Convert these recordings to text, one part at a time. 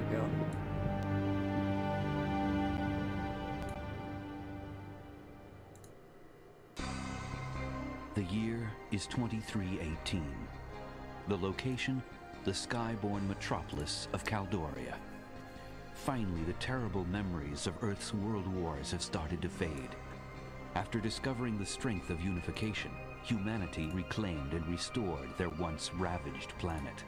go. The year is 2318. The location, the skyborn metropolis of Caldoria. Finally, the terrible memories of Earth's world wars have started to fade. After discovering the strength of unification, humanity reclaimed and restored their once ravaged planet.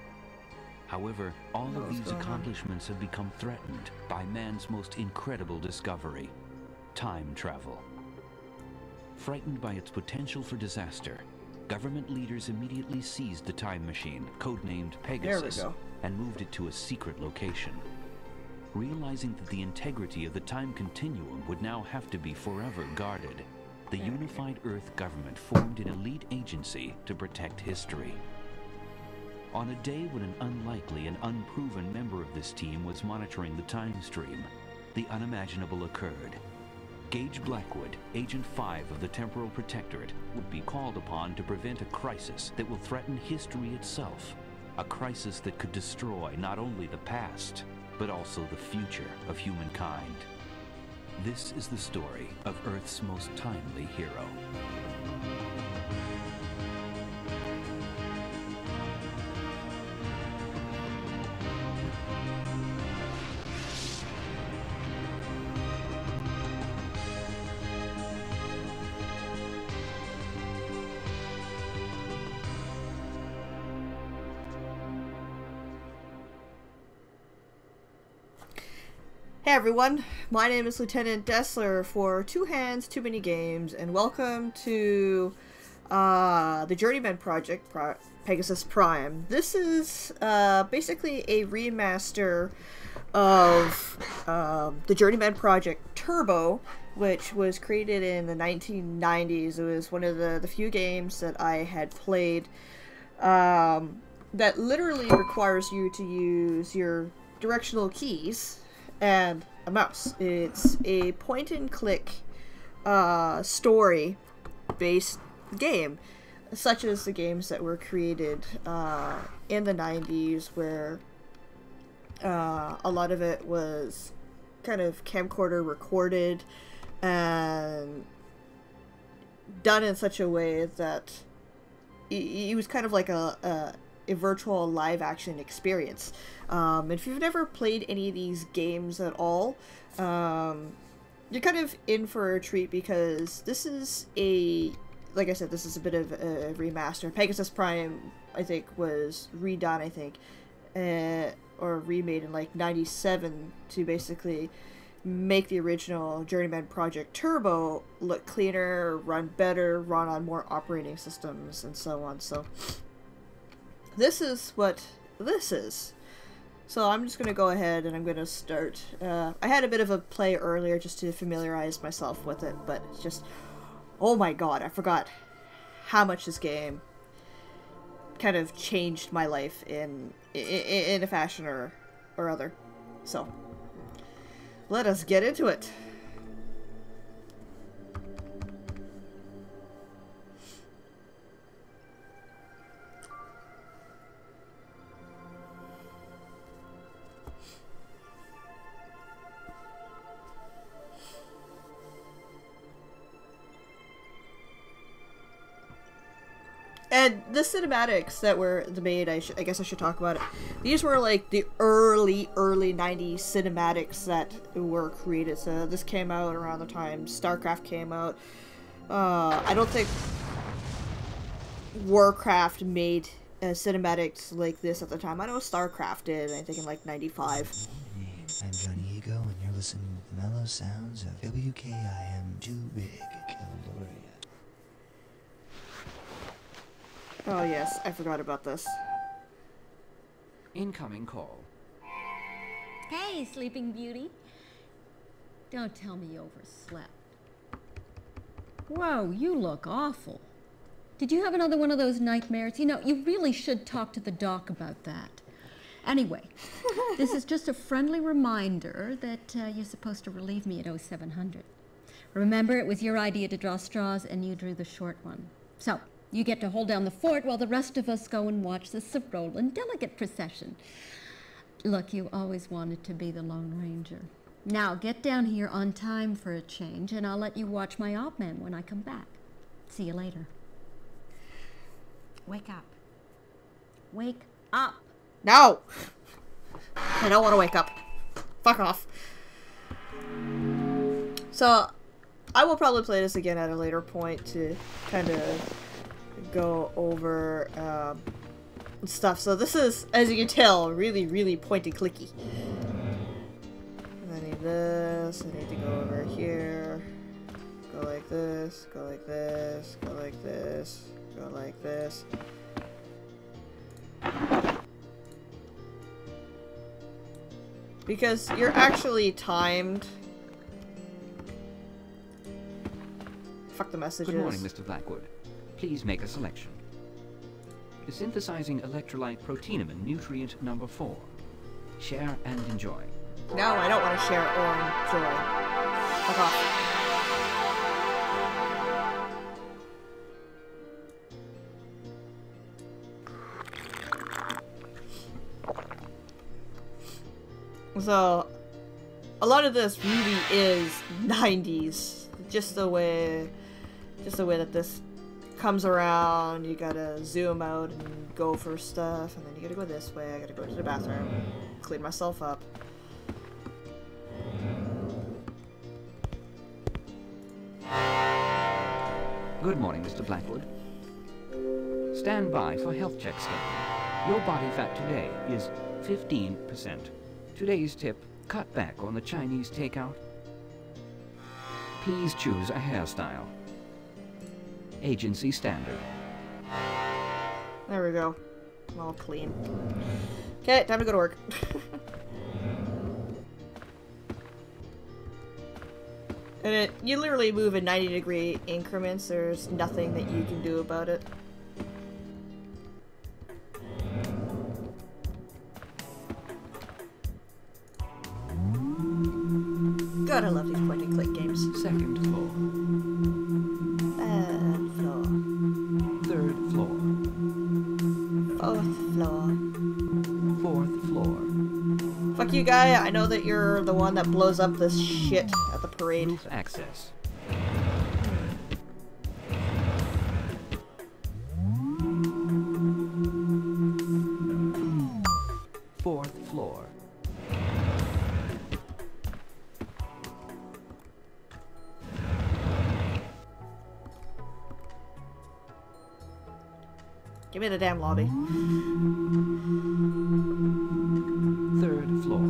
However, all of these accomplishments have become threatened by man's most incredible discovery: time travel. Frightened by its potential for disaster, government leaders immediately seized the time machine, codenamed Pegasus, and moved it to a secret location. Realizing that the integrity of the time continuum would now have to be forever guarded, the unified Earth government formed an elite agency to protect history. On a day when an unlikely and unproven member of this team was monitoring the time stream, the unimaginable occurred. Gage Blackwood, Agent 5 of the Temporal Protectorate, would be called upon to prevent a crisis that will threaten history itself. A crisis that could destroy not only the past, but also the future of humankind. This is the story of Earth's most timely hero. Hey everyone, my name is Lieutenant Dessler for Two Hands, Too Many Games, and welcome to the Journeyman project, Pegasus Prime. This is basically a remaster of the Journeyman project Turbo, which was created in the 1990s. It was one of the few games that I had played that literally requires you to use your directional keys and a mouse. It's a point-and-click story-based game, such as the games that were created in the 90s, where a lot of it was kind of camcorder recorded and done in such a way that it was kind of like a virtual live-action experience. If you've never played any of these games at all, you're kind of in for a treat, because this is like I said, this is a bit of a remaster. Pegasus Prime, I think, was redone, or remade in like 97 to basically make the original Journeyman Project Turbo look cleaner, run better, run on more operating systems, and so on. So this is what this is. So I'm just going to go ahead and I'm going to start. I had a bit of a play earlier just to familiarize myself with it, but it's just, oh my god, I forgot how much this game kind of changed my life in a fashion or other. So let us get into it. And the cinematics that were made, I guess I should talk about it. These were like the early 90s cinematics that were created. So this came out around the time StarCraft came out. I don't think Warcraft made cinematics like this at the time. I know StarCraft did, I think in like 95. I'm Johnny Ego, and you're listening to the mellow sounds of WKIM Too Big, Caldoria. Oh yes, I forgot about this. Incoming call. Hey, Sleeping Beauty. Don't tell me you overslept. Whoa, you look awful. Did you have another one of those nightmares? You know, you really should talk to the doc about that. Anyway, this is just a friendly reminder that you're supposed to relieve me at 0700. Remember, it was your idea to draw straws, and you drew the short one. So, you get to hold down the fort while the rest of us go and watch the Sir Roland delegate procession. Look, you always wanted to be the Lone Ranger. Now, get down here on time for a change, and I'll let you watch my op man when I come back. See you later. Wake up. Wake up. No! I don't want to wake up. Fuck off. So, I will probably play this again at a later point to kind of go over stuff. So this is, as you can tell, really, really point and clicky. I need this, I need to go over here, go like this, go like this, go like this, go like this. Because you're actually timed. Fuck the messages. Good morning, Mr. Blackwood. Please make a selection. Synthesizing electrolyte proteinumin nutrient number 4. Share and enjoy. No, I don't want to share or enjoy. Fuck off. So, a lot of this really is 90s. Just the way that this comes around. You gotta zoom out and go for stuff, and then you gotta go this way. I gotta go to the bathroom, clean myself up. Good morning, Mr. Blackwood. Stand by for health check scan. Your body fat today is 15%. Today's tip, cut back on the Chinese takeout. Please choose a hairstyle. Agency standard. There we go. I'm all clean. Okay, time to go to work. And you literally move in 90-degree increments. There's nothing that you can do about it. God, I love these point-and-click games. Second floor. Third floor. Third floor. Fourth floor. Fourth floor. Fuck you, guy. I know that you're the one that blows up this shit at the parade. Roof access. Fourth floor. Give me the damn lobby. Third floor.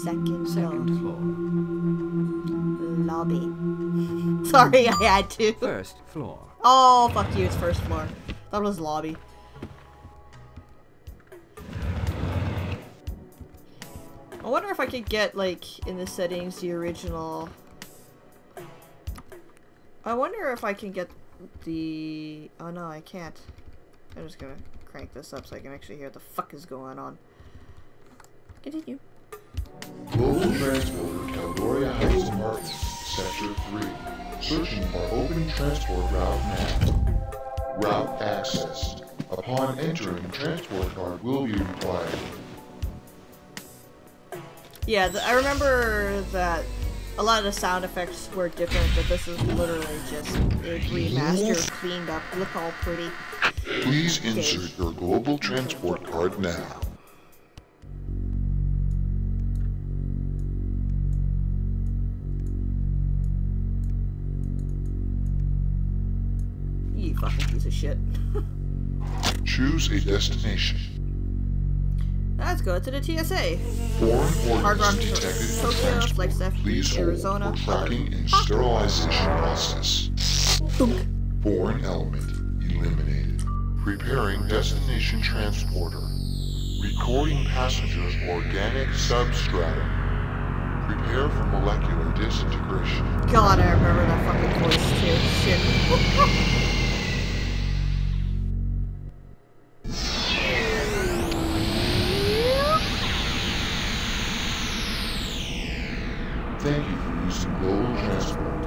Second Floor. lobby. Sorry, I had to. First floor. Oh, fuck you, it's first floor. That was lobby. I wonder if I could get, like, in the settings, the original... I wonder if I can get the... Oh no, I can't. I'm just gonna crank this up so I can actually hear what the fuck is going on. Continue. Global Transporter Caldoria Heights Department, Sector 3. Searching for open transport route now. Route accessed. Upon entering, transport card will be required. Yeah, I remember that a lot of the sound effects were different, but this is literally just a remaster, cleaned up, look all pretty. Please insert your global transport card now. You fucking piece of shit. Choose a destination. Let's go to the TSA. Foreign Hard rock ordnance to detected in Tokyo, transport. Flagstaff, Please hold Arizona. for tracking and sterilization process. Foreign element eliminated. Preparing destination transporter. Recording passengers organic substratum. Prepare for molecular disintegration. God, I remember that fucking voice too. Shit. Thank you for using global transport.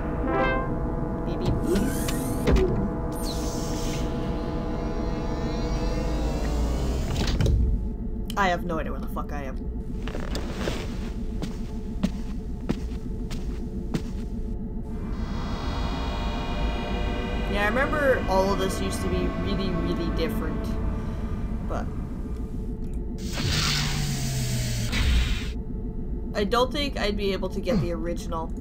Beep, beep. I have no idea where the fuck I am. Yeah, I remember all of this used to be really, really different, but I don't think I'd be able to get the original.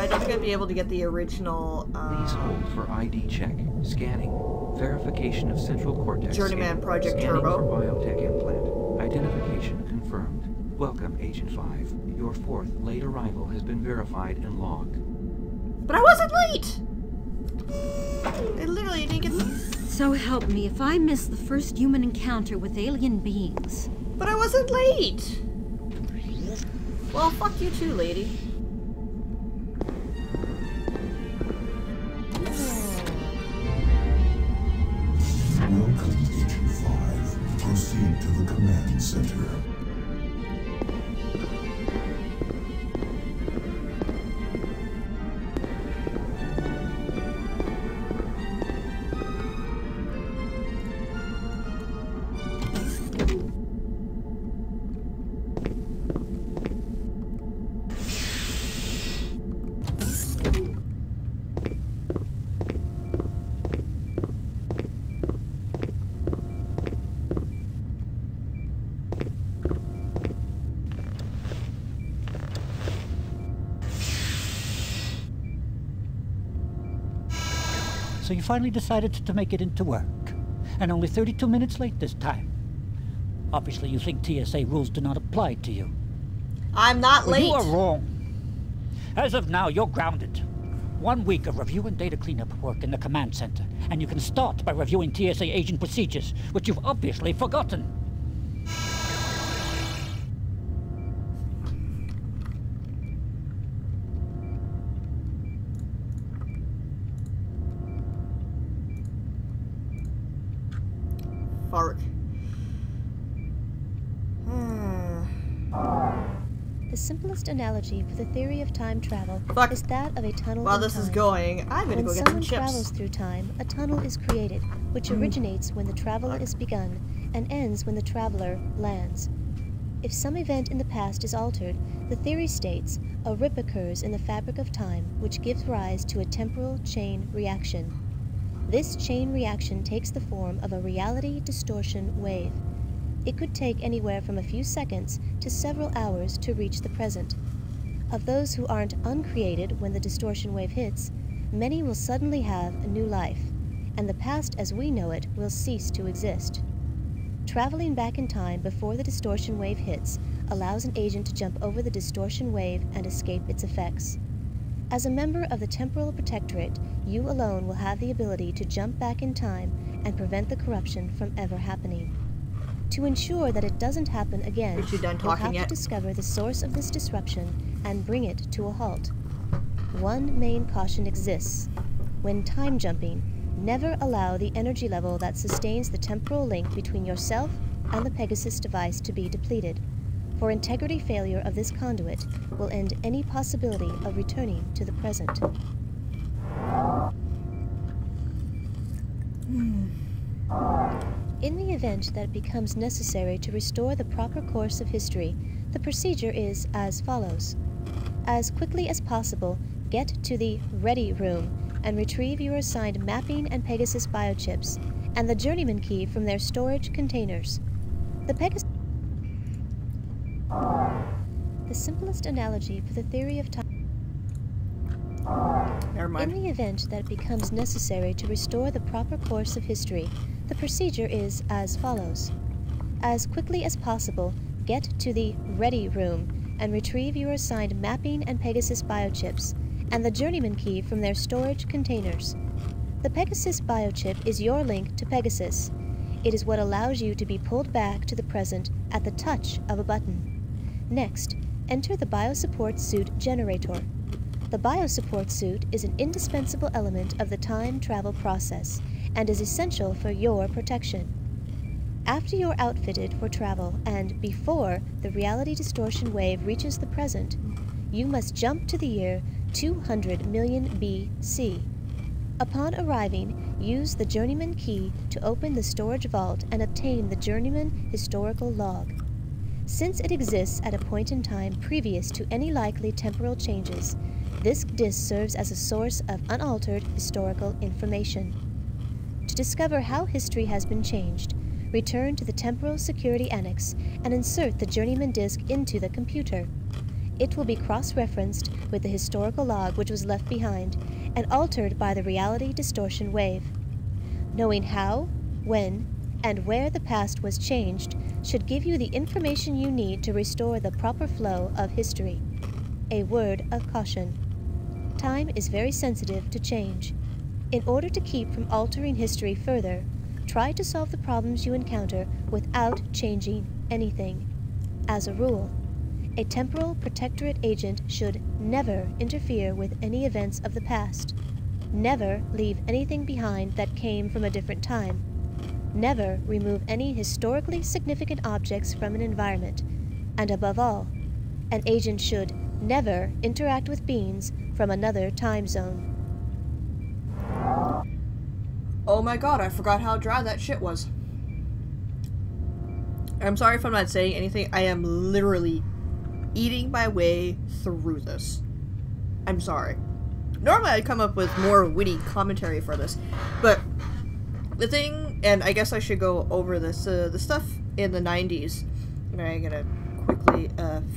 I don't think I'd be able to get the original, Please hold for ID check. Scanning. Verification of central cortex. Journeyman scan. Project Scanning Turbo. for biotech implant. Identification confirmed. Welcome, Agent 5. Your fourth late arrival has been verified and logged. But I wasn't late! I literally didn't get the... So help me if I miss the first human encounter with alien beings. But I wasn't late! Well, fuck you too, lady. Welcome, Agent 5. Proceed to the command center. So you finally decided to make it into work. And only 32 minutes late this time. Obviously you think TSA rules do not apply to you. I'm not Well, late. you are wrong. As of now, you're grounded. 1 week of review and data cleanup work in the command center. And you can start by reviewing TSA agent procedures, which you've obviously forgotten. Fark. The simplest analogy for the theory of time travel Fuck. is that of a tunnel While in this time. is going, I'm gonna When go get some someone chips. travels through time, a tunnel is created, which originates when the travel is begun and ends when the traveler lands. If some event in the past is altered, the theory states a rip occurs in the fabric of time, which gives rise to a temporal chain reaction. This chain reaction takes the form of a reality distortion wave. It could take anywhere from a few seconds to several hours to reach the present. Of those who aren't uncreated when the distortion wave hits, many will suddenly have a new life, and the past as we know it will cease to exist. Traveling back in time before the distortion wave hits allows an agent to jump over the distortion wave and escape its effects. As a member of the Temporal Protectorate, you alone will have the ability to jump back in time and prevent the corruption from ever happening. To ensure that it doesn't happen again, Aren't you done you'll talking have yet? to discover the source of this disruption and bring it to a halt. One main caution exists. When time jumping, never allow the energy level that sustains the temporal link between yourself and the Pegasus device to be depleted, for integrity failure of this conduit will end any possibility of returning to the present. In the event that it becomes necessary to restore the proper course of history, the procedure is as follows. As quickly as possible, get to the Ready Room and retrieve your assigned mapping and Pegasus biochips and the Journeyman key from their storage containers. The Pegasus... The simplest analogy for the theory of time... Never mind. In the event that it becomes necessary to restore the proper course of history, the procedure is as follows. As quickly as possible, get to the Ready Room and retrieve your assigned mapping and Pegasus biochips and the Journeyman key from their storage containers. The Pegasus biochip is your link to Pegasus. It is what allows you to be pulled back to the present at the touch of a button. Next, enter the Biosupport Suit generator. The Biosupport Suit is an indispensable element of the time travel process and is essential for your protection. After you're outfitted for travel and before the reality distortion wave reaches the present, you must jump to the year 200 million BC. Upon arriving, use the Journeyman key to open the storage vault and obtain the Journeyman historical log. Since it exists at a point in time previous to any likely temporal changes, this disk serves as a source of unaltered historical information. To discover how history has been changed, return to the Temporal Security Annex and insert the Journeyman disk into the computer. It will be cross-referenced with the historical log which was left behind and altered by the reality distortion wave. Knowing how, when, and where the past was changed should give you the information you need to restore the proper flow of history. A word of caution. Time is very sensitive to change. In order to keep from altering history further, try to solve the problems you encounter without changing anything. As a rule, a temporal protectorate agent should never interfere with any events of the past, never leave anything behind that came from a different time, never remove any historically significant objects from an environment, and above all, an agent should never interact with beings from another time zone. Oh my god, I forgot how dry that shit was. I'm sorry if I'm not saying anything. I am literally eating my way through this. I'm sorry. Normally I'd come up with more witty commentary for this, but the thing, and I guess I should go over this, the stuff in the 90s, and I'm gonna quickly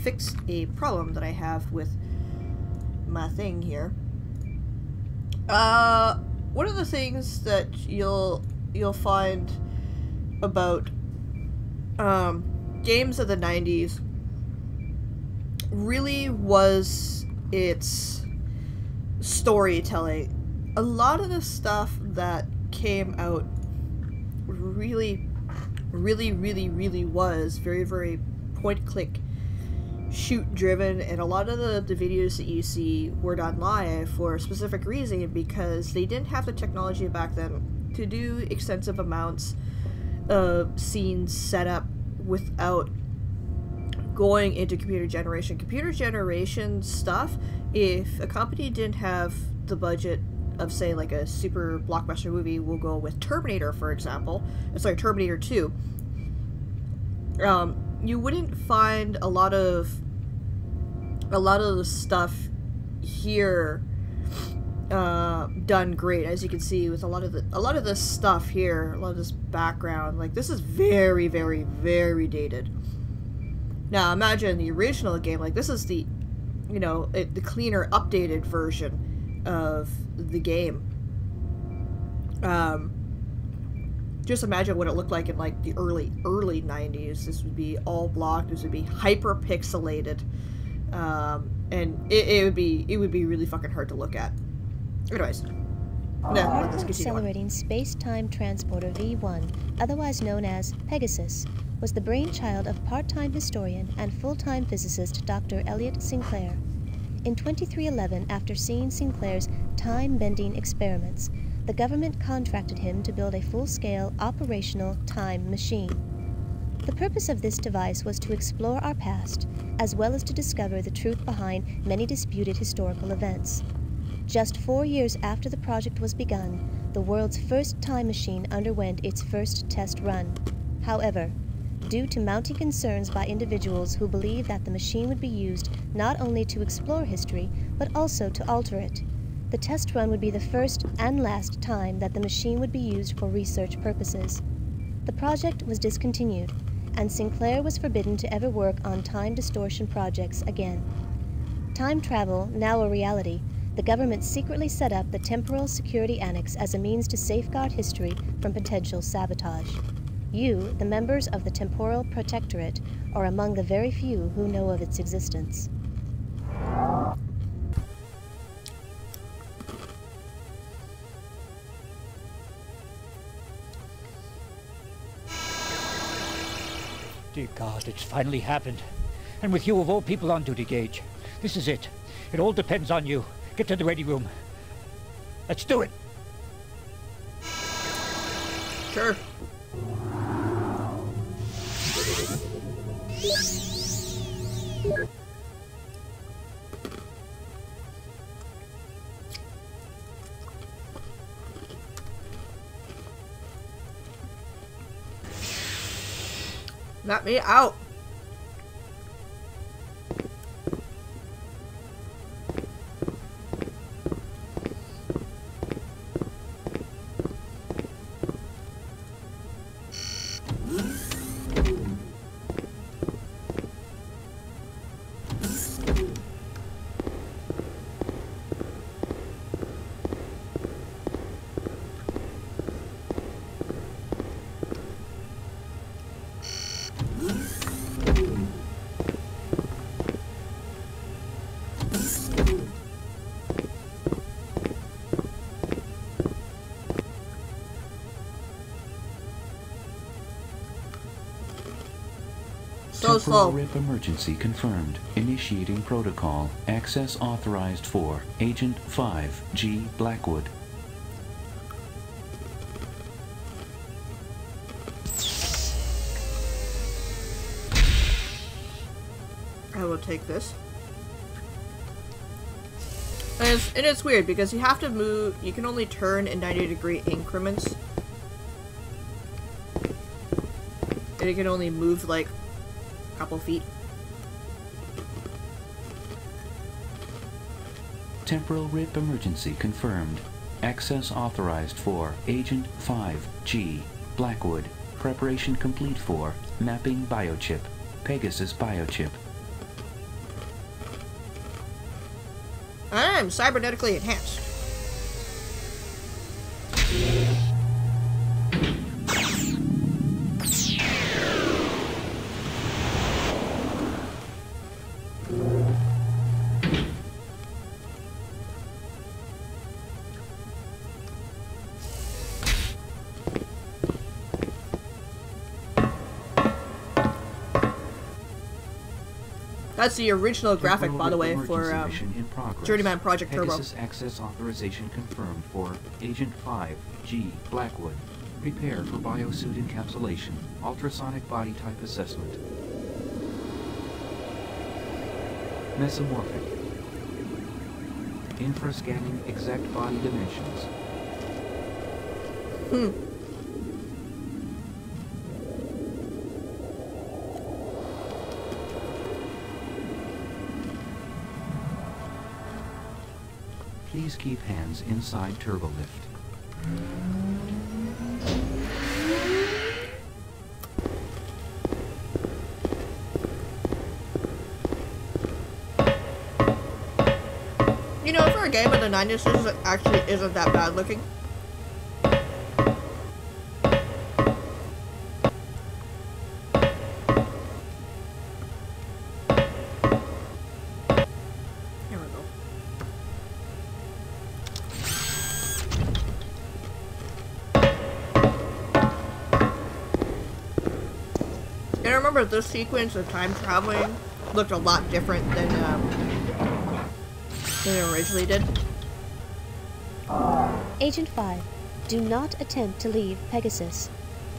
fix a problem that I have with my thing here. One of the things that you'll find about games of the 90s really was its storytelling. A lot of the stuff that came out really was very point click shoot driven, and a lot of the videos that you see were done live for a specific reason, because they didn't have the technology back then to do extensive amounts of scenes set up without going into computer generation. Computer generation stuff, if a company didn't have the budget of, say, like a super blockbuster movie, we'll go with Terminator, for example. Sorry, Terminator 2. You wouldn't find a lot of the stuff here done great, as you can see with a lot of this stuff here, a lot of this background. Like, this is very dated. Now imagine the original game. Like, this is the, you know, the cleaner, updated version of the game. Just imagine what it looked like in, like, the early 90s. This would be all blocked. This would be hyper pixelated, and it would be really fucking hard to look at. Anyways, let's continue Accelerating Space-Time Transporter V1, otherwise known as Pegasus, was the brainchild of part-time historian and full-time physicist Dr. Elliot Sinclair. In 2311, after seeing Sinclair's time-bending experiments, the government contracted him to build a full-scale, operational time machine. The purpose of this device was to explore our past, as well as to discover the truth behind many disputed historical events. Just 4 years after the project was begun, the world's first time machine underwent its first test run. However, due to mounting concerns by individuals who believed that the machine would be used not only to explore history, but also to alter it, the test run would be the first and last time that the machine would be used for research purposes. The project was discontinued, and Sinclair was forbidden to ever work on time distortion projects again. Time travel, now a reality, the government secretly set up the Temporal Security Annex as a means to safeguard history from potential sabotage. You, the members of the Temporal Protectorate, are among the very few who know of its existence. Dear God, it's finally happened. And with you of all people on duty, Gage. This is it. It all depends on you. Get to the ready room. Let's do it. Sure. Let me out. So slow. Rip emergency confirmed. Initiating protocol. Access authorized for Agent 5, G. Blackwood. I will take this. And it's weird because you have to move, you can only turn in 90-degree increments. And you can only move like a couple feet. Temporal rip emergency confirmed. Access authorized for Agent 5, G. Blackwood. Preparation complete for mapping biochip. Pegasus biochip. I'm cybernetically enhanced. That's the original graphic, by the way, for Journeyman Project Turbo. Pegasus access authorization confirmed for Agent 5, G. Blackwood. Prepare for biosuit encapsulation. Ultrasonic body type assessment. Mesomorphic. Infrascanning exact body dimensions. Please keep hands inside turbolift. You know, for a game in the 90s, this actually isn't that bad looking. Here we go. And I remember this sequence of time traveling looked a lot different than it originally did. Agent 5, do not attempt to leave Pegasus.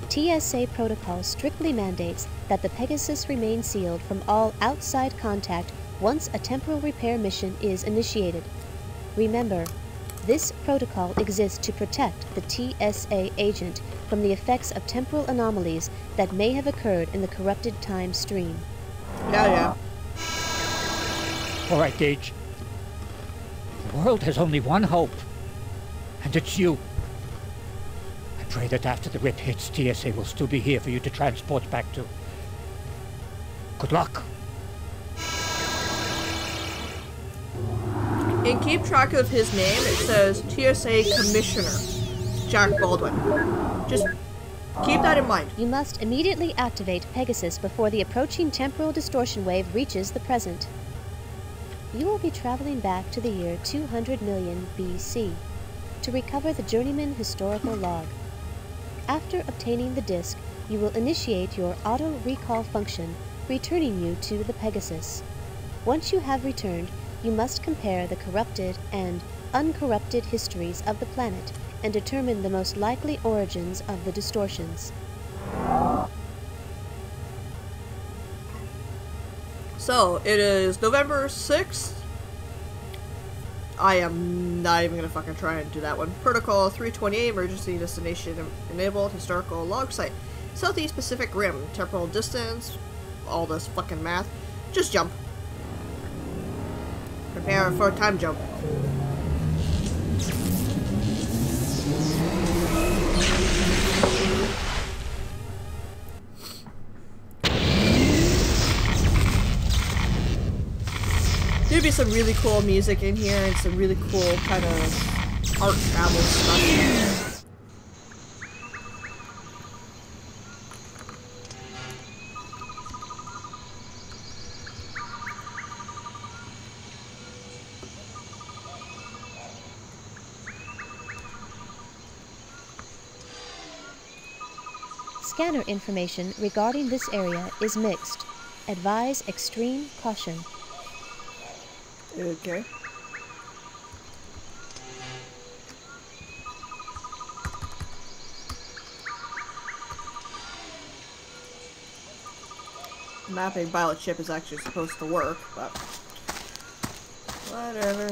TSA protocol strictly mandates that the Pegasus remain sealed from all outside contact once a temporal repair mission is initiated. Remember, this protocol exists to protect the TSA agent from the effects of temporal anomalies that may have occurred in the corrupted time stream. Yeah. All right, Gage. The world has only one hope, and it's you. I pray that after the rip hits, TSA will still be here for you to transport back to. Good luck. And keep track of his name. It says TSA Commissioner Jack Baldwin. Just keep that in mind. You must immediately activate Pegasus before the approaching temporal distortion wave reaches the present. You will be traveling back to the year 200 million BC to recover the Journeyman historical log. After obtaining the disk, you will initiate your auto-recall function, returning you to the Pegasus. Once you have returned, you must compare the corrupted and uncorrupted histories of the planet and determine the most likely origins of the distortions. So, it is November 6th. I am not even gonna fucking try and do that one. Protocol 328, emergency destination enabled, historical log site. Southeast Pacific Rim. Temporal distance. All this fucking math. Just jump. Prepare for a time jump. There'd be some really cool music in here and some really cool kind of art travel stuff. Scanner information regarding this area is mixed. Advise extreme caution. Okay. Mapping pilot ship is actually supposed to work, but whatever.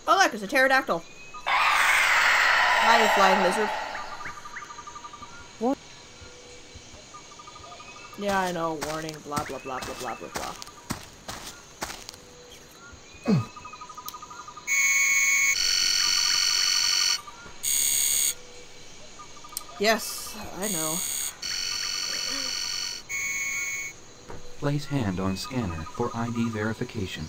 Oh look, it's a pterodactyl. Hi, you flying lizard. What? Yeah, I know. Warning. Blah blah blah blah blah blah blah. Yes, I know. Place hand on scanner for ID verification.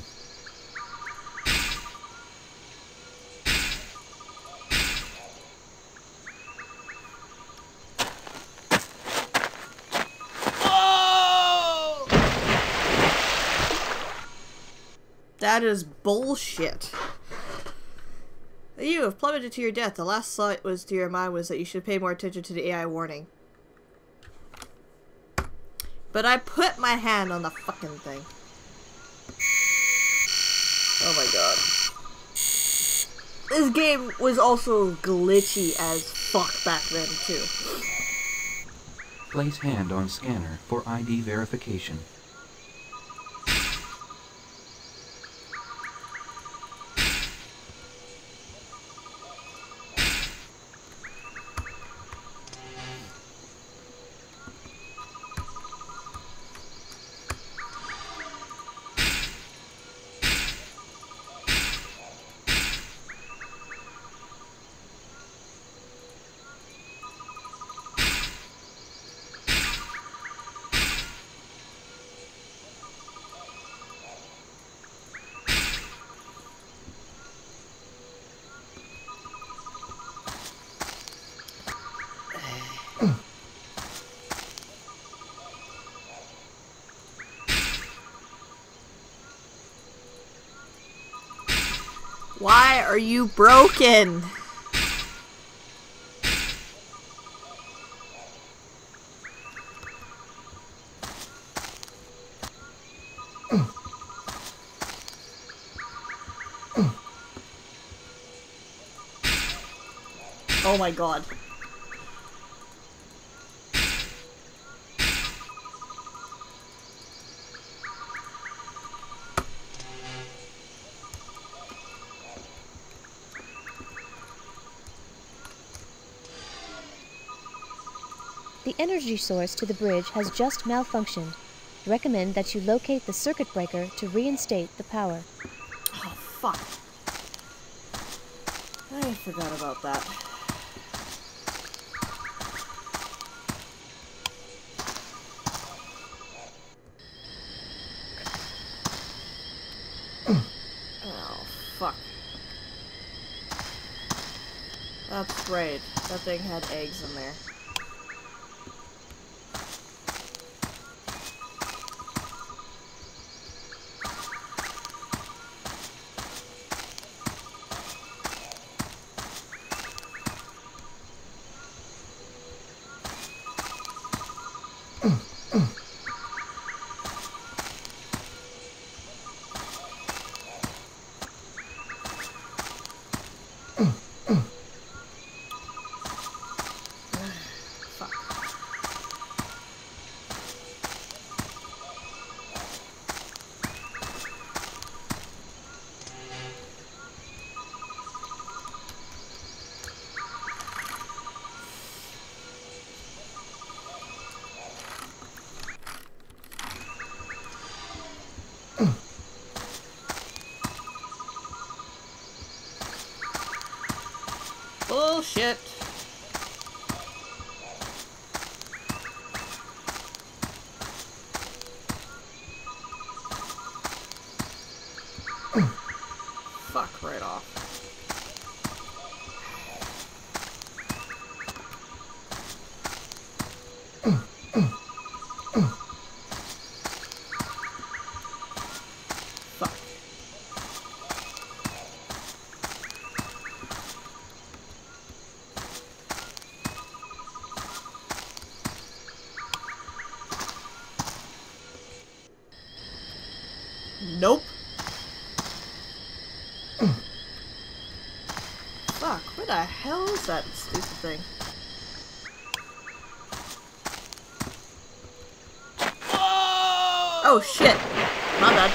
That is bullshit. You have plummeted to your death. The last thought was to your mind was that you should pay more attention to the AI warning. But I put my hand on the fucking thing. Oh my god. This game was also glitchy as fuck back then too. Place hand on scanner for ID verification. Why are you broken? Oh my god. The energy source to the bridge has just malfunctioned. Recommend that you locate the circuit breaker to reinstate the power. Oh, fuck. I forgot about that. Oh, fuck. That's right. That thing had eggs in there. shit. Fuck right off. Fuck. Nope. Fuck, where the hell is that stupid thing? Oh shit! My bad.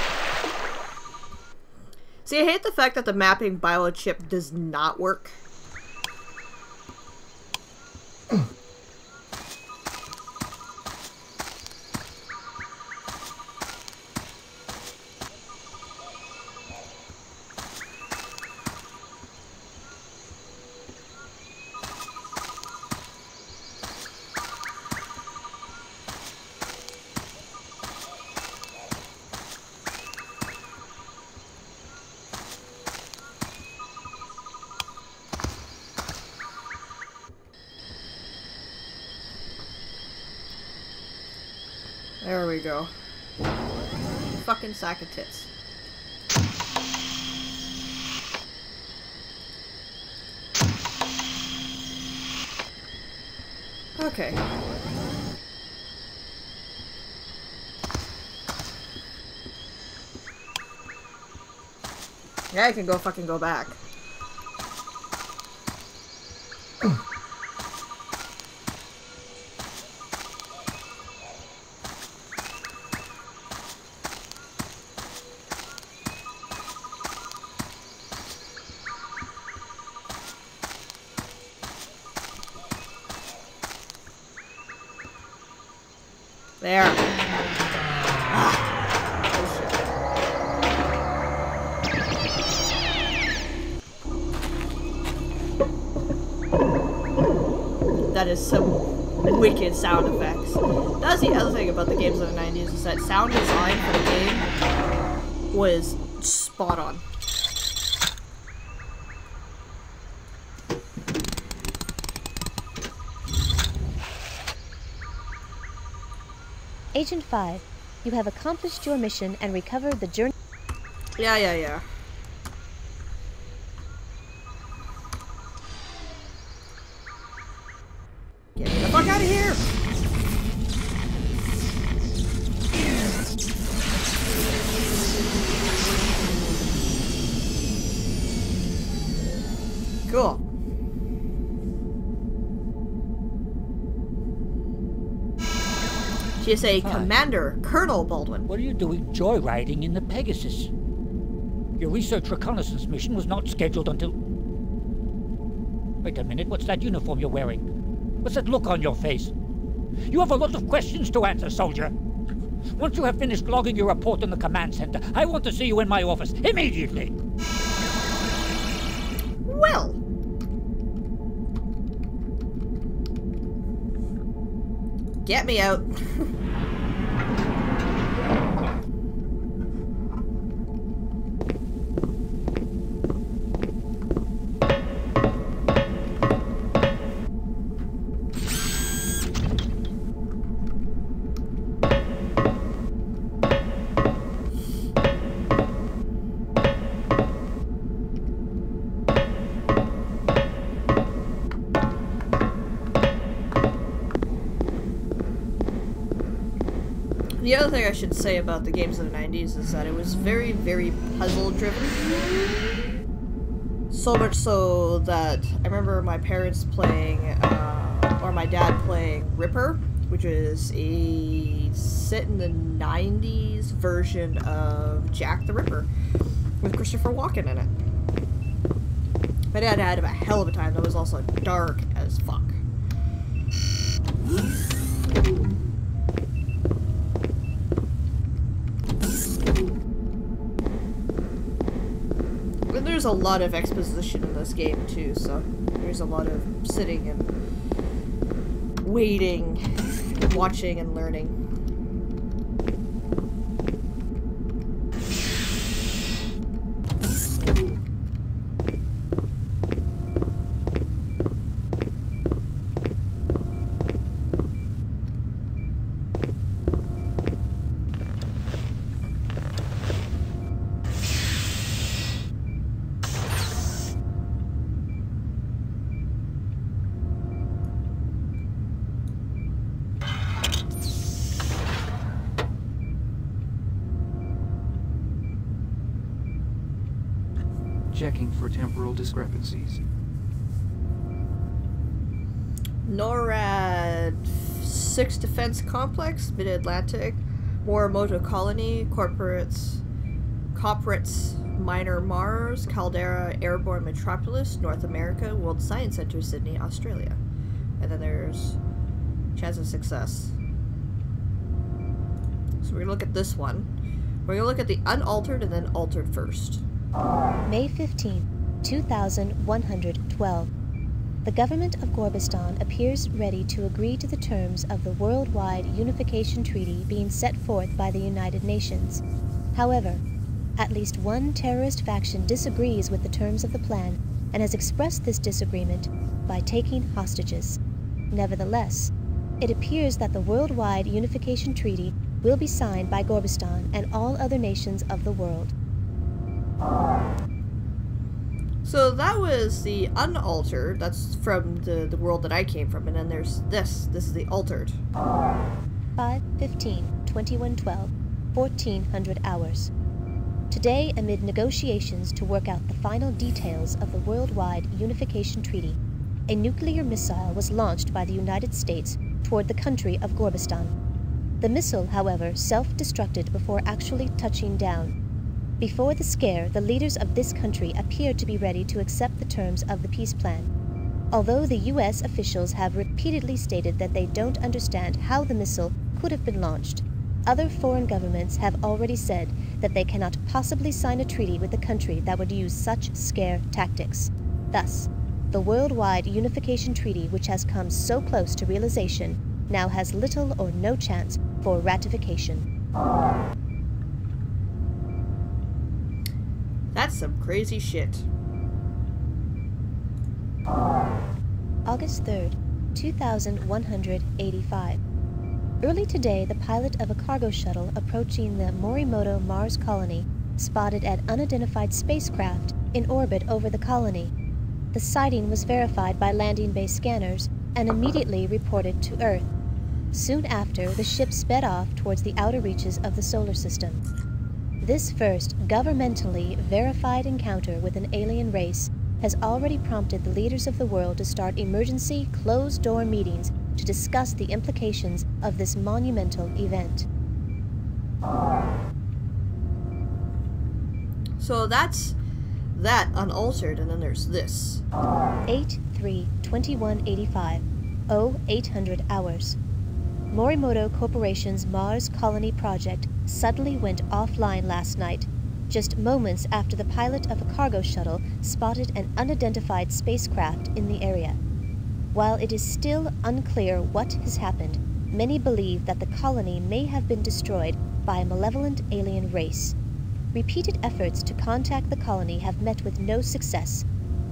See, I hate the fact that the mapping biochip does not work. There we go. Fucking sack of tits. Okay. Yeah, I can fucking go back. There. That is some wicked sound effects. That's the other thing about the games of the 90s, is that sound design for the game was spot on. Agent 5, you have accomplished your mission and recovered the journey. Yeah. Get the fuck out of here! Cool. GSA Commander, Colonel Baldwin. What are you doing joyriding in the Pegasus? Your research reconnaissance mission was not scheduled until... Wait a minute, what's that uniform you're wearing? What's that look on your face? You have a lot of questions to answer, soldier. Once you have finished logging your report in the command center, I want to see you in my office, immediately! Well... Get me out. The other thing I should say about the games of the 90s is that it was very, very puzzle-driven. So much so that I remember my parents playing, or my dad playing Ripper, which is a set in the 90s version of Jack the Ripper, with Christopher Walken in it. My dad had a hell of a time. That was also dark as fuck. And there's a lot of exposition in this game too, so there's a lot of sitting and waiting, watching and learning. Checking for temporal discrepancies. NORAD 6 Defense Complex, Mid-Atlantic, Morimoto Colony, Corporates, Minor Mars, Caldera Airborne Metropolis, North America, World Science Center, Sydney, Australia. And then there's chance of success. So we're gonna look at this one. We're gonna look at the unaltered and then altered first. May 15, 2112. The government of Gorbistan appears ready to agree to the terms of the Worldwide Unification Treaty being set forth by the United Nations. However, at least one terrorist faction disagrees with the terms of the plan and has expressed this disagreement by taking hostages. Nevertheless, it appears that the Worldwide Unification Treaty will be signed by Gorbistan and all other nations of the world. So that was the unaltered, that's from the world that I came from, and then there's this is the altered. 5/15/2112, 1400 hours. Today, amid negotiations to work out the final details of the Worldwide Unification Treaty, a nuclear missile was launched by the United States toward the country of Gorbistan. The missile, however, self-destructed before actually touching down. Before the scare, the leaders of this country appeared to be ready to accept the terms of the peace plan. Although the U.S. officials have repeatedly stated that they don't understand how the missile could have been launched, other foreign governments have already said that they cannot possibly sign a treaty with a country that would use such scare tactics. Thus, the Worldwide Unification Treaty, which has come so close to realization, now has little or no chance for ratification. That's some crazy shit. August 3rd, 2185. Early today, the pilot of a cargo shuttle approaching the Morimoto Mars colony spotted an unidentified spacecraft in orbit over the colony. The sighting was verified by landing base scanners and immediately reported to Earth. Soon after, the ship sped off towards the outer reaches of the solar system. This first governmentally verified encounter with an alien race has already prompted the leaders of the world to start emergency closed-door meetings to discuss the implications of this monumental event. So that's that unaltered, and then there's this. 8/3/2185, 0800 hours. Morimoto Corporation's Mars Colony project suddenly went offline last night, just moments after the pilot of a cargo shuttle spotted an unidentified spacecraft in the area. While it is still unclear what has happened, many believe that the colony may have been destroyed by a malevolent alien race. Repeated efforts to contact the colony have met with no success,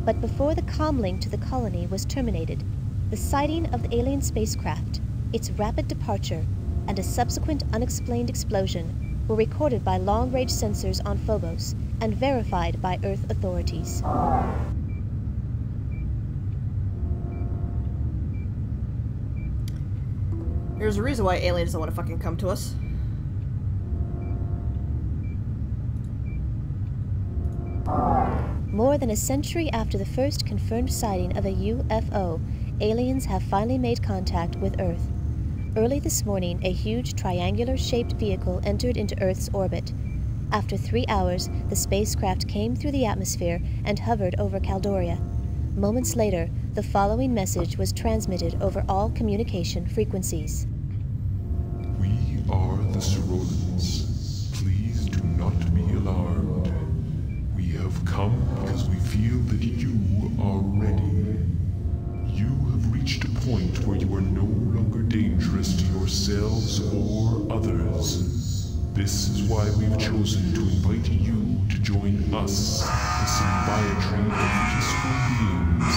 but before the comlink to the colony was terminated, the sighting of the alien spacecraft, its rapid departure, and a subsequent unexplained explosion were recorded by long-range sensors on Phobos and verified by Earth authorities. There's a reason why aliens don't want to fucking come to us. More than a century after the first confirmed sighting of a UFO, aliens have finally made contact with Earth. Early this morning, a huge triangular-shaped vehicle entered into Earth's orbit. After 3 hours, the spacecraft came through the atmosphere and hovered over Caldoria. Moments later, the following message was transmitted over all communication frequencies. We are the Cerolans. Please do not be alarmed. We have come interest to yourselves or others. This is why we've chosen to invite you to join us, the symbiotry of peaceful beings.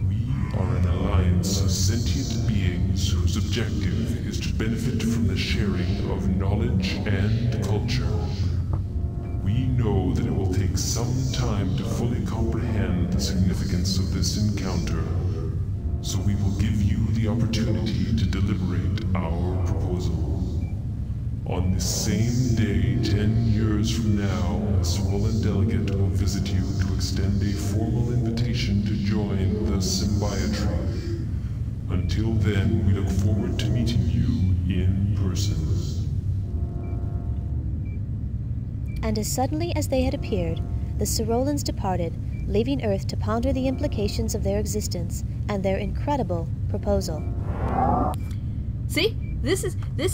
We are an alliance of sentient beings whose objective is to benefit from the sharing of knowledge and culture. We know that it will take some time to fully comprehend the significance of this encounter, so we will give you the opportunity to deliberate our proposal. On this same day, 10 years from now, a Sorolan delegate will visit you to extend a formal invitation to join the symbiotry. Until then, we look forward to meeting you in person. And as suddenly as they had appeared, the Sorolans departed, leaving Earth to ponder the implications of their existence and their incredible proposal. See? This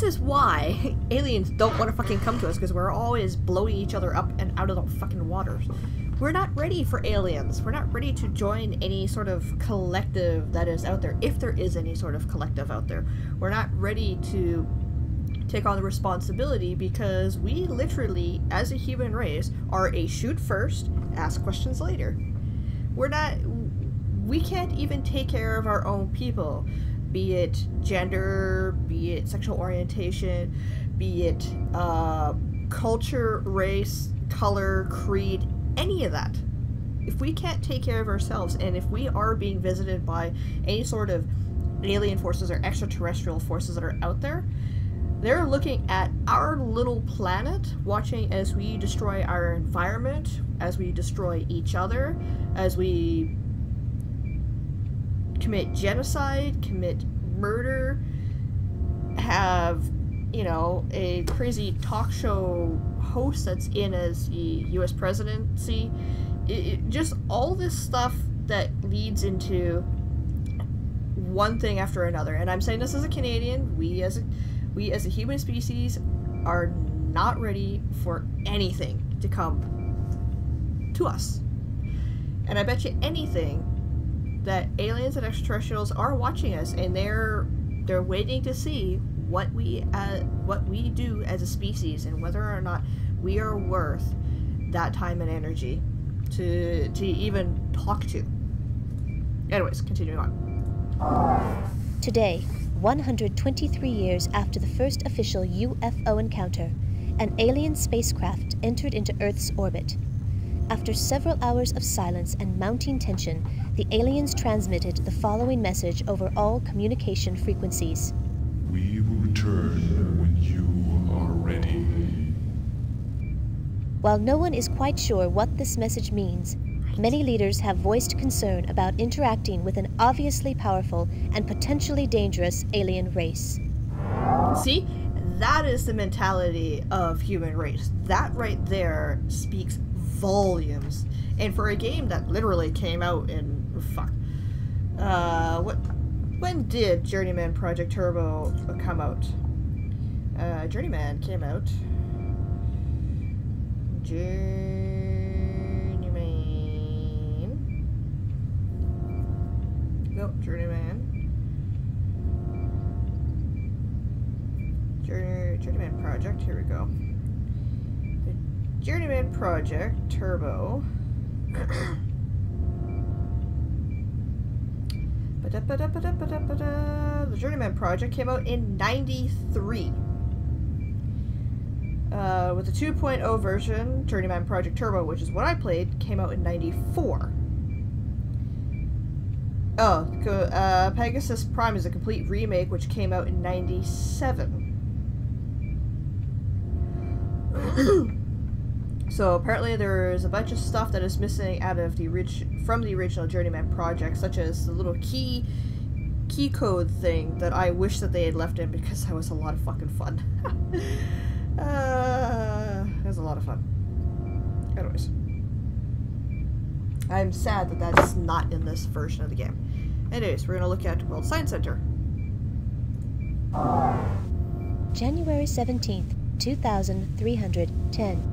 is why aliens don't want to fucking come to us, because we're always blowing each other up and out of the fucking waters. We're not ready for aliens. We're not ready to join any sort of collective that is out there, if there is any sort of collective out there. We're not ready to take on the responsibility, because we literally, as a human race, are a shoot first, ask questions later. We can't even take care of our own people. Be it gender, be it sexual orientation, be it culture, race, color, creed, any of that. If we can't take care of ourselves, and if we are being visited by any sort of alien forces or extraterrestrial forces that are out there, they're looking at our little planet, watching as we destroy our environment, as we destroy each other, as we commit genocide, commit murder, have, you know, a crazy talk show host that's in as the U.S. presidency. Just all this stuff that leads into one thing after another. And I'm saying this as a Canadian, we as a human species are not ready for anything to come to us. And I bet you anything that aliens and extraterrestrials are watching us, and they're waiting to see what we do as a species, and whether or not we are worth that time and energy to even talk to. Anyways, continuing on. Today, 123 years after the first official UFO encounter, an alien spacecraft entered into Earth's orbit. After several hours of silence and mounting tension, the aliens transmitted the following message over all communication frequencies. We will return when you are ready. While no one is quite sure what this message means, many leaders have voiced concern about interacting with an obviously powerful and potentially dangerous alien race. See? That is the mentality of human race. That right there speaks volumes. And for a game that literally came out in when did Journeyman Project Turbo come out? Journeyman came out Journeyman Project, here we go. The Journeyman Project Turbo the Journeyman Project came out in '93. With the 2.0 version, Journeyman Project Turbo, which is what I played, came out in '94. Pegasus Prime is a complete remake, which came out in '97. So apparently there's a bunch of stuff that is missing out of from the original Journeyman Project, such as the little key code thing that I wish that they had left in, because that was a lot of fucking fun. It was a lot of fun. Anyways, I'm sad that that's not in this version of the game. Anyways, we're gonna look at World Science Center. January 17th, 2310.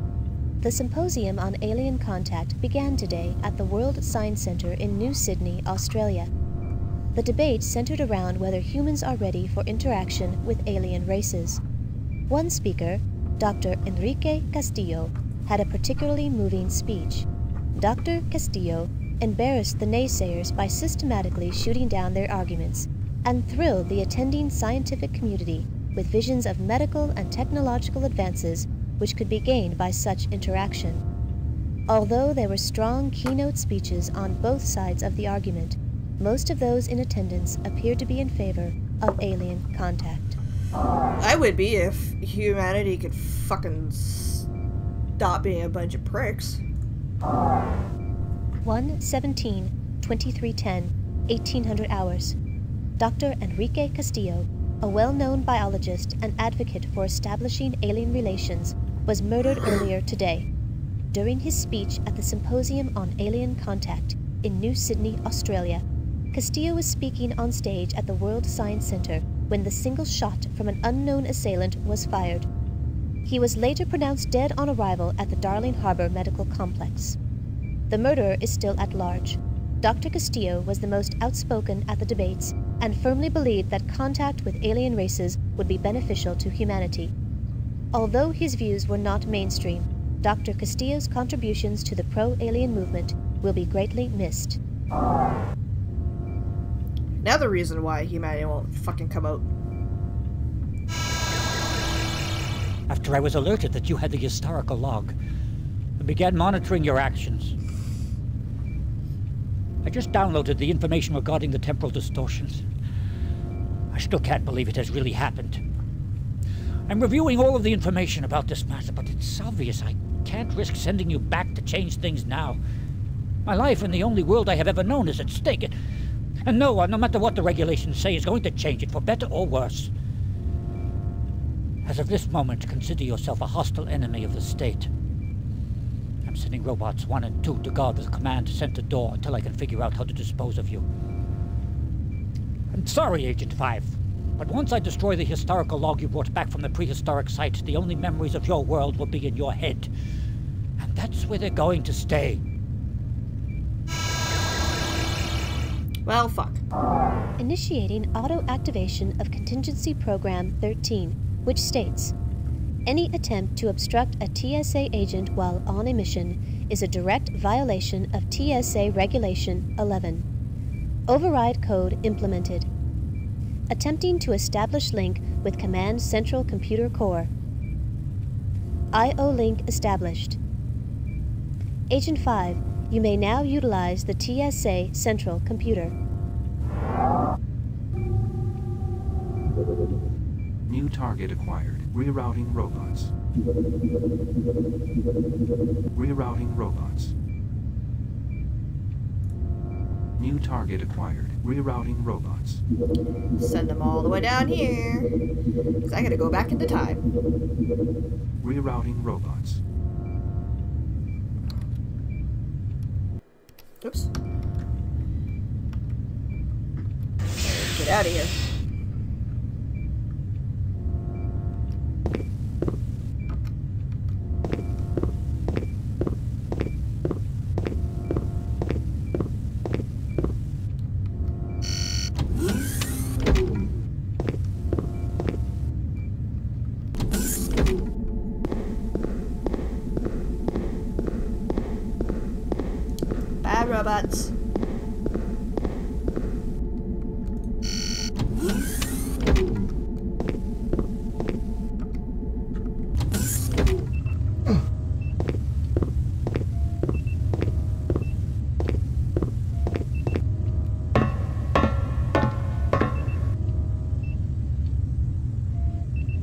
The Symposium on Alien Contact began today at the World Science Centre in New Sydney, Australia. The debate centered around whether humans are ready for interaction with alien races. One speaker, Dr. Enrique Castillo, had a particularly moving speech. Dr. Castillo embarrassed the naysayers by systematically shooting down their arguments and thrilled the attending scientific community with visions of medical and technological advances which could be gained by such interaction. Although there were strong keynote speeches on both sides of the argument, most of those in attendance appeared to be in favor of alien contact. I would be if humanity could fucking stop being a bunch of pricks. 1/17/2310, 1800 hours. Dr. Enrique Castillo, a well-known biologist and advocate for establishing alien relations, was murdered earlier today. During his speech at the Symposium on Alien Contact in New Sydney, Australia, Castillo was speaking on stage at the World Science Center when the single shot from an unknown assailant was fired. He was later pronounced dead on arrival at the Darling Harbour Medical Complex. The murderer is still at large. Dr. Castillo was the most outspoken at the debates and firmly believed that contact with alien races would be beneficial to humanity. Although his views were not mainstream, Dr. Castillo's contributions to the pro-alien movement will be greatly missed. Another reason why humanity won't fucking come out. After I was alerted that you had the historical log, I began monitoring your actions. I just downloaded the information regarding the temporal distortions. I still can't believe it has really happened. I'm reviewing all of the information about this matter, but it's obvious I can't risk sending you back to change things now. My life in the only world I have ever known is at stake. And no one, no matter what the regulations say, is going to change it for better or worse. As of this moment, consider yourself a hostile enemy of the state. I'm sending robots 1 and 2 to guard the command center door until I can figure out how to dispose of you. I'm sorry, Agent 5, but once I destroy the historical log you brought back from the prehistoric site, the only memories of your world will be in your head. And that's where they're going to stay. Well, fuck. Initiating auto-activation of Contingency Program 13, which states, any attempt to obstruct a TSA agent while on a mission is a direct violation of TSA Regulation 11. Override code implemented. Attempting to establish link with Command Central Computer Core. IO link established. Agent 5, you may now utilize the TSA Central Computer. New target acquired. Rerouting robots. Rerouting robots. New target acquired. Rerouting robots. Send them all the way down here. Because I gotta go back into time. Rerouting robots. Oops. Get out of here. Bad robots.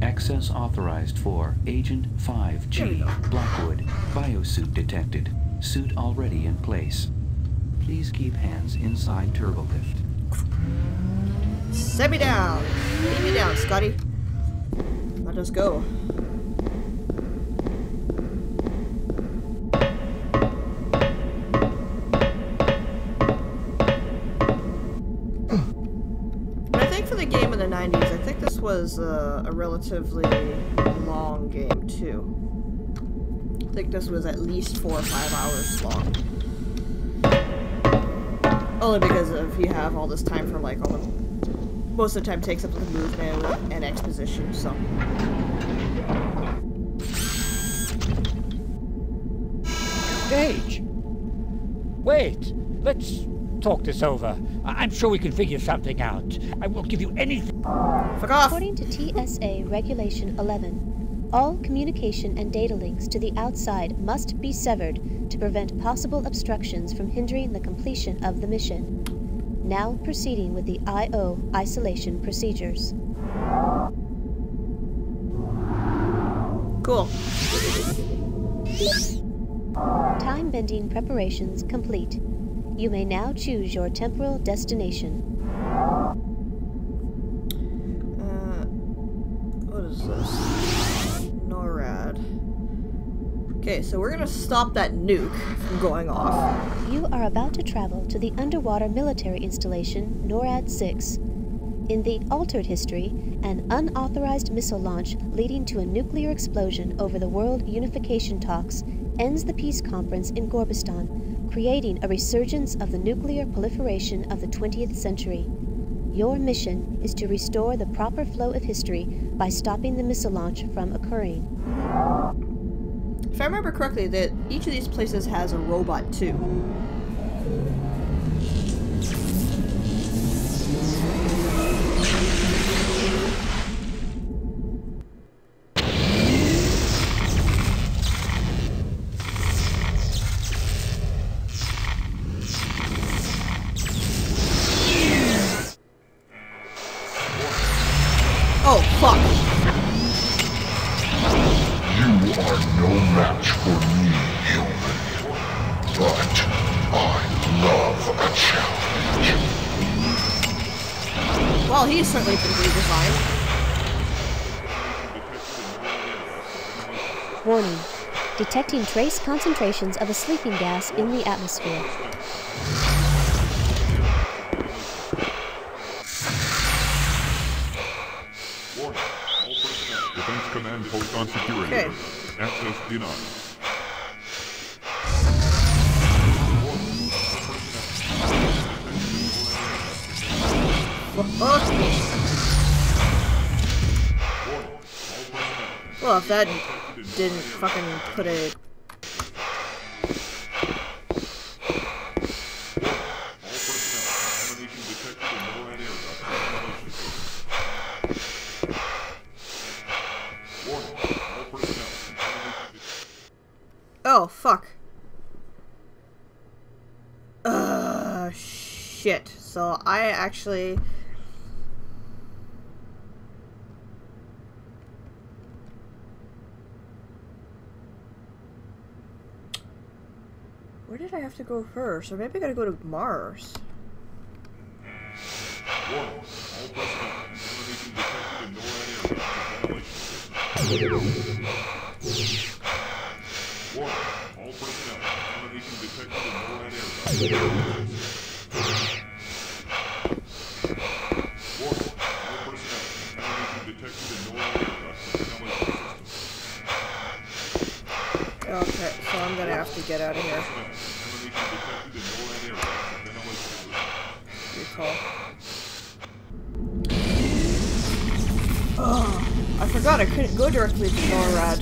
Access authorized for Agent 5G. Blackwood. Biosuit detected. Suit already in place. Please keep hands inside turbolift. Set me down. Leave me down, Scotty. Let us go. But I think for the game in the 90s, I think this was a relatively long game too. I think this was at least 4 or 5 hours long. Only because of you have all this time for like all the most of the time takes up with the movement and exposition. So. Gage! Wait! Let's talk this over. I'm sure we can figure something out. I will give you anything. Fuck off! According to TSA Regulation 11, all communication and data links to the outside must be severed to prevent possible obstructions from hindering the completion of the mission. Now proceeding with the I/O isolation procedures. Cool. Time bending preparations complete. You may now choose your temporal destination. What is this? NORAD. Okay, so we're gonna stop that nuke from going off. You are about to travel to the underwater military installation NORAD 6. In the altered history, an unauthorized missile launch leading to a nuclear explosion over the World Unification talks ends the peace conference in Gorbistan, creating a resurgence of the nuclear proliferation of the 20th century. Your mission is to restore the proper flow of history by stopping the missile launch from occurring. If I remember correctly, that each of these places has a robot too. Oh, fuck. You are no match for me, human. But I love a challenge. Well, he's certainly been redesigned. Warning. Detecting trace concentrations of a sleeping gas in the atmosphere. Defense Command post on security. Okay. Access denied. Well, if that didn't fucking put a... Oh, fuck. Shit. So I actually... Where did I have to go first? Or maybe I gotta go to Mars. Okay, so I'm gonna have to get out of here. Recall. Oh, I forgot I couldn't go directly to NORAD.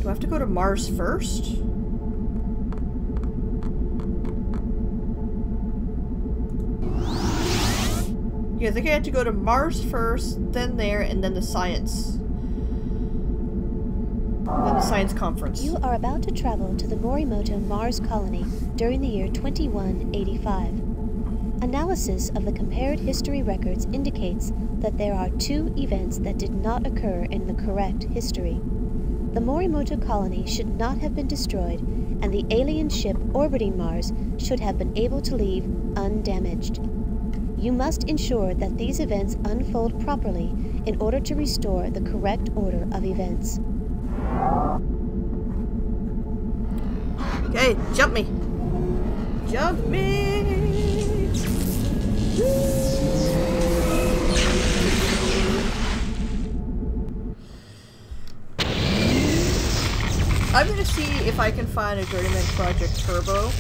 Do I have to go to Mars first? Yeah, I think I had to go to Mars first, then there, and then the science. Then the science conference. You are about to travel to the Morimoto Mars colony during the year 2185. Analysis of the compared history records indicates that there are two events that did not occur in the correct history. The Morimoto colony should not have been destroyed, and the alien ship orbiting Mars should have been able to leave undamaged. You must ensure that these events unfold properly in order to restore the correct order of events. Okay, jump me. Jump me. I'm gonna see if I can find a Journeyman Project Turbo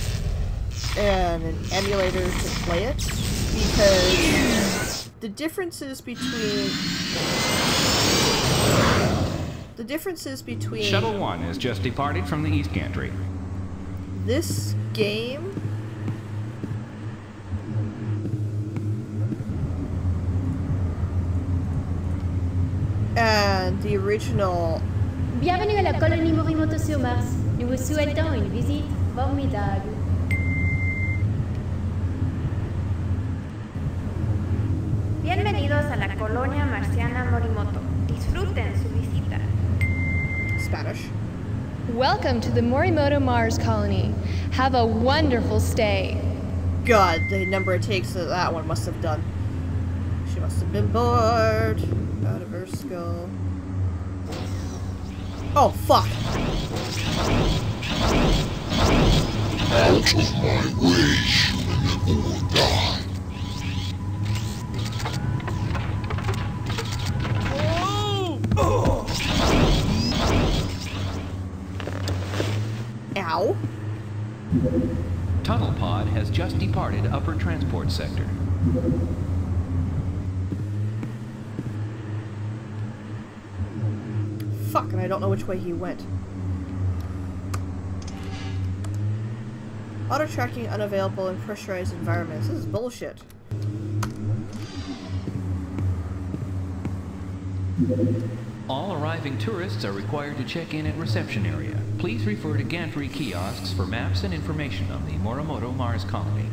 and an emulator to play it, because the differences between Shuttle 1 has just departed from the East Gantry. this game and the original. Bienvenue à la colonie Morimoto sur Mars. Nous vous souhaitons une visite formidable. Bienvenidos a la colonia marciana Morimoto. Disfruten su visita. Spanish. Welcome to the Morimoto Mars colony. Have a wonderful stay. God, the number of takes that one must have done. She must have been bored out of her skull. Oh, fuck! Out of my way, human, or die. Ow. Tunnel pod has just departed upper transport sector. Fuck, and I don't know which way he went. Auto tracking unavailable in pressurized environments. This is bullshit. All arriving tourists are required to check in at reception area. Please refer to gantry kiosks for maps and information on the Morimoto Mars colony.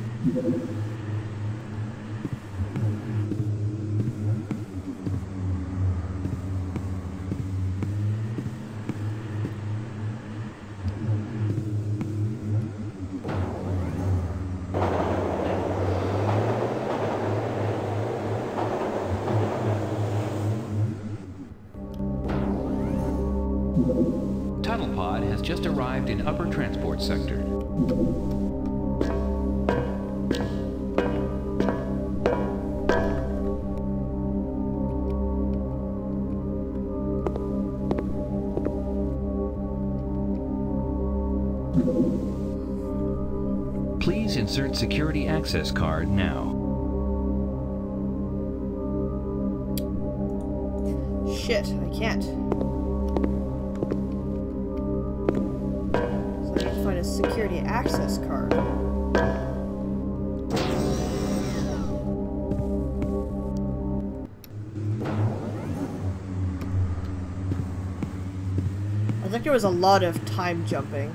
Tunnel pod has just arrived in upper transport sector. Please insert security access card now. Shit, I can't. So I need to find a security access card. I think there was a lot of time jumping.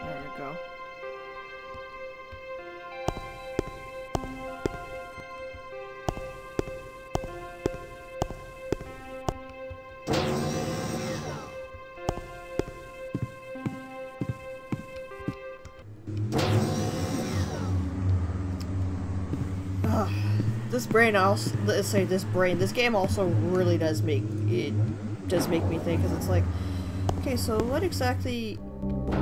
There we go. Ugh. This game also really does make me think, because it's like, okay, so what exactly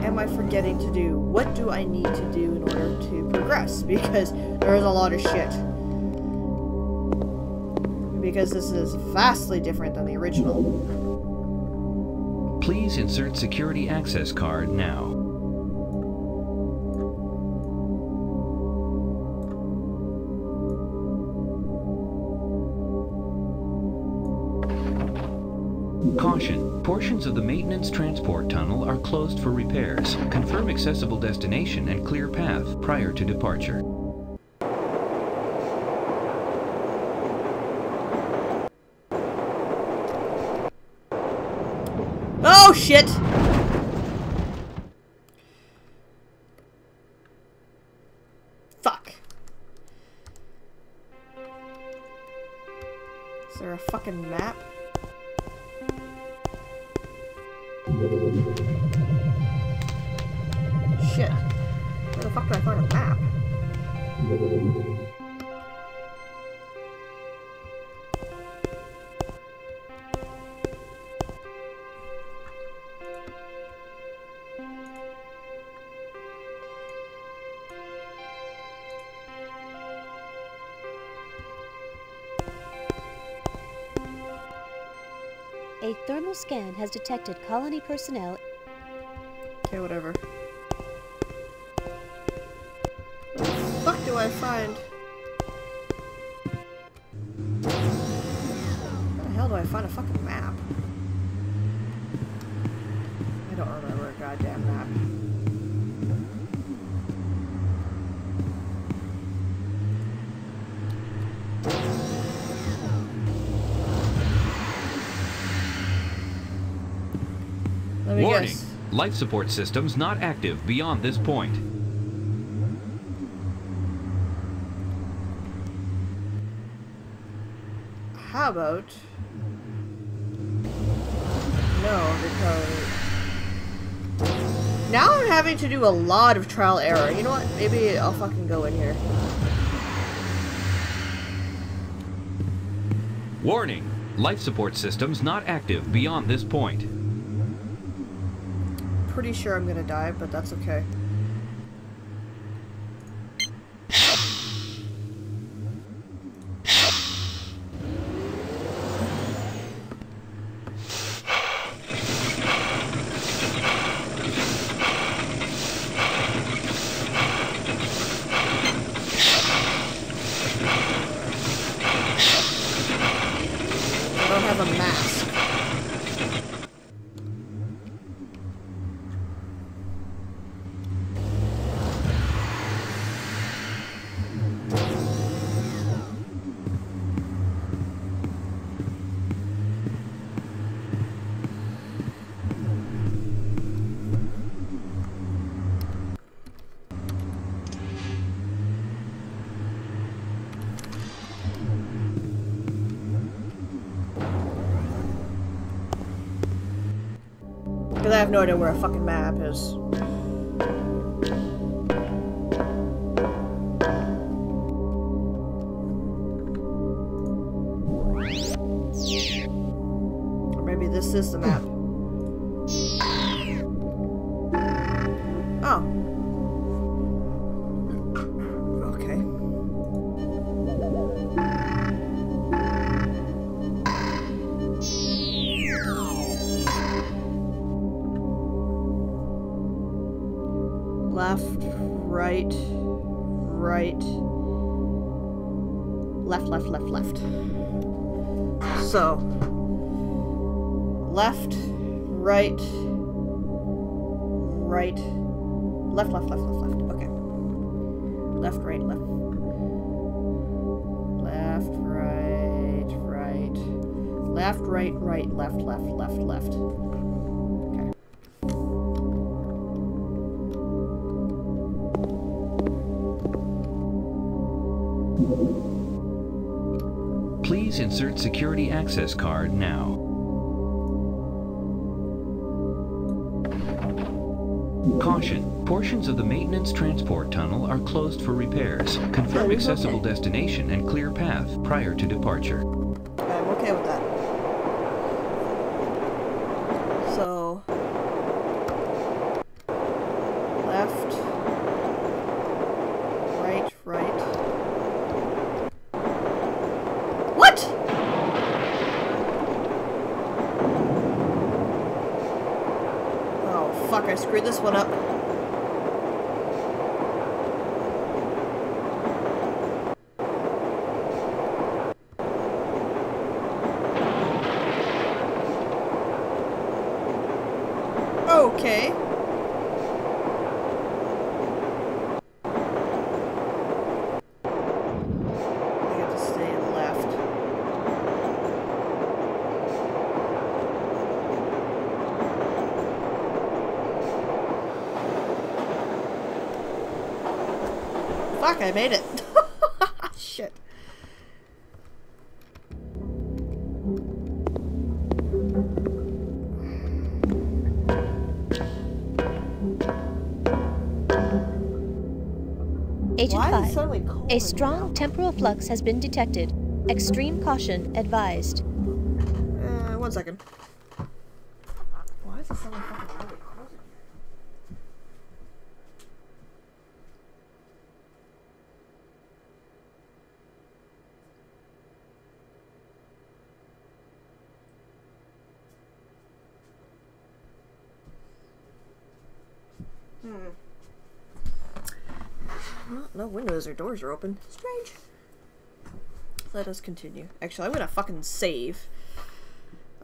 am I forgetting to do? What do I need to do in order to progress? Because there is a lot of shit. Because this is vastly different than the original. Please insert security access card now. Caution. Portions of the maintenance transport tunnel are closed for repairs. Confirm accessible destination and clear path prior to departure. Oh shit! Fuck. Is there a fucking map? Shit. Where the fuck do I find a map? A thermal scan has detected colony personnel. Okay, whatever. What the fuck do I find? Where the hell do I find a fucking map? I don't remember a goddamn map. Let me Warning! guess. Life support systems not active beyond this point. How about... No, because... Now I'm having to do a lot of trial error. You know what? Maybe I'll fucking go in here. Warning! Life support systems not active beyond this point. Pretty sure I'm gonna die, but that's okay. I don't have a mask. Because I have no idea where a fucking map is. Or maybe this is the map. Oh. Okay. Left, right, right, left, left, left, left. So, left, right, right, left, left, left, left, left. Okay. Left, right, left. Left, right, right. Left, right, right, left, left, left, left. Okay. Please insert security access card now. Caution. Portions of the maintenance transport tunnel are closed for repairs. Confirm accessible destination and clear path prior to departure. I'm okay with that. So... left... right, right... What?! Oh, fuck, I screwed this one up. Okay. I get to stay left. Fuck, I made it. Shit. Agent Why is it 5, suddenly cold a in strong here? temporal flux has been detected. Extreme caution advised. 1 second. Why is it suddenly fucking really cold in here? Well, no windows or doors are open. Strange. Let us continue. Actually, I'm gonna fucking save.